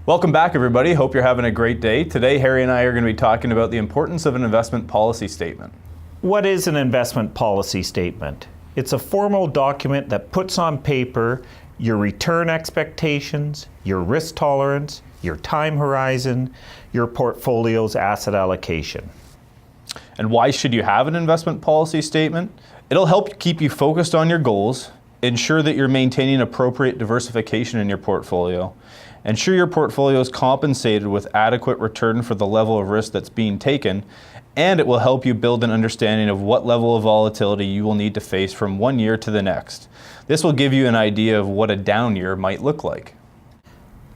Welcome back, everybody. Hope you're having a great day. Today, Harry and I are going to be talking about the importance of an investment policy statement. What is an investment policy statement? It's a formal document that puts on paper your return expectations, your risk tolerance, your time horizon, your portfolio's asset allocation. And why should you have an investment policy statement? It'll help keep you focused on your goals, ensure that you're maintaining appropriate diversification in your portfolio, ensure your portfolio is compensated with adequate return for the level of risk that's being taken, and it will help you build an understanding of what level of volatility you will need to face from one year to the next. This will give you an idea of what a down year might look like.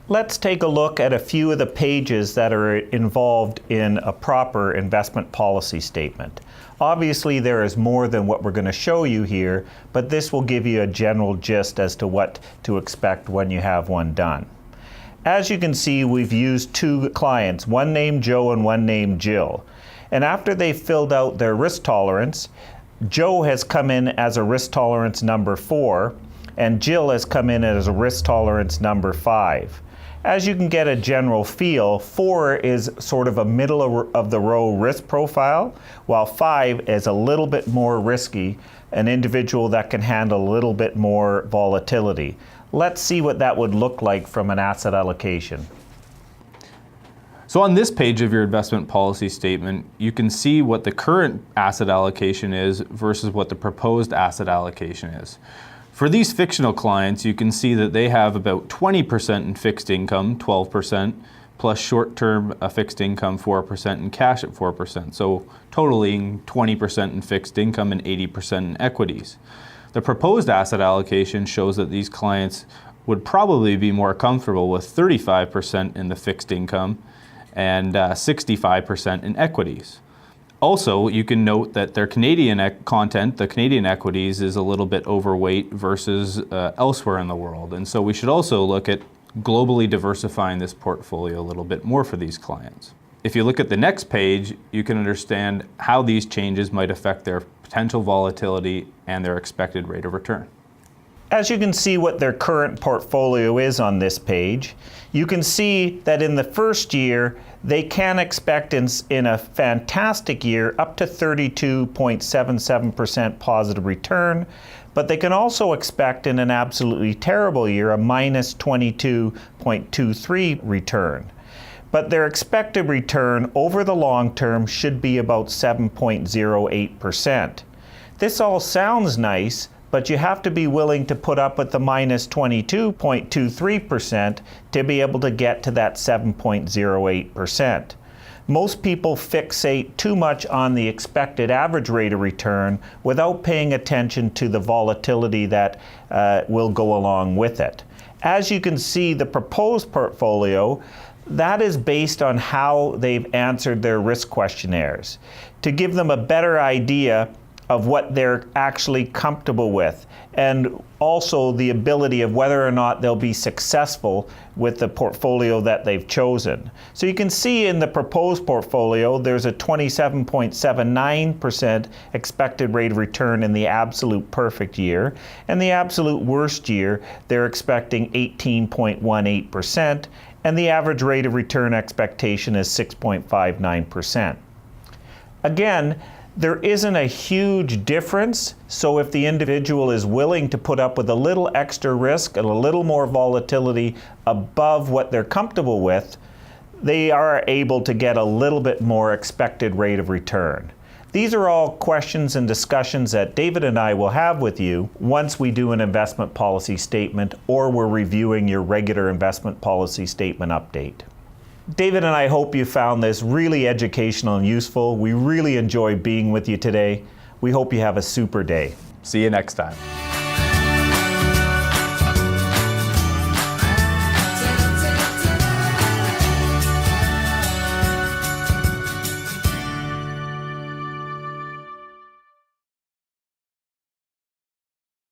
Let's take a look at a few of the pages that are involved in a proper investment policy statement. Obviously, there is more than what we're going to show you here, but this will give you a general gist as to what to expect when you have one done. As you can see, we've used two clients, one named Joe and one named Jill. And after they've filled out their risk tolerance, Joe has come in as a risk tolerance number 4, and Jill has come in as a risk tolerance number 5. As you can get a general feel, 4 is sort of a middle of the row risk profile, while 5 is a little bit more risky, an individual that can handle a little bit more volatility. Let's see what that would look like from an asset allocation. So on this page of your investment policy statement, you can see what the current asset allocation is versus what the proposed asset allocation is. For these fictional clients, you can see that they have about 20% in fixed income, 12%, plus short-term fixed income 4% and cash at 4%. So totaling 20% in fixed income and 80% in equities. The proposed asset allocation shows that these clients would probably be more comfortable with 35% in the fixed income and 65% in equities. Also, you can note that their Canadian content, the Canadian equities, is a little bit overweight versus elsewhere in the world. And so we should also look at globally diversifying this portfolio a little bit more for these clients. If you look at the next page, you can understand how these changes might affect their potential volatility and their expected rate of return. As you can see what their current portfolio is on this page, you can see that in the first year, they can expect in a fantastic year up to 32.77% positive return, but they can also expect in an absolutely terrible year a minus 22.23 return. But their expected return over the long term should be about 7.08%. This all sounds nice, but you have to be willing to put up with the minus 22.23% to be able to get to that 7.08%. Most people fixate too much on the expected average rate of return without paying attention to the volatility that will go along with it. As you can see, the proposed portfolio, that is based on how they've answered their risk questionnaires. To give them a better idea of what they're actually comfortable with, and also the ability of whether or not they'll be successful with the portfolio that they've chosen. So you can see in the proposed portfolio, there's a 27.79% expected rate of return in the absolute perfect year, and the absolute worst year, they're expecting 18.18%, and the average rate of return expectation is 6.59%. Again, there isn't a huge difference, so if the individual is willing to put up with a little extra risk and a little more volatility above what they're comfortable with, they are able to get a little bit more expected rate of return. These are all questions and discussions that David and I will have with you once we do an investment policy statement or we're reviewing your regular investment policy statement update. David and I hope you found this really educational and useful. We really enjoyed being with you today. We hope you have a super day. See you next time.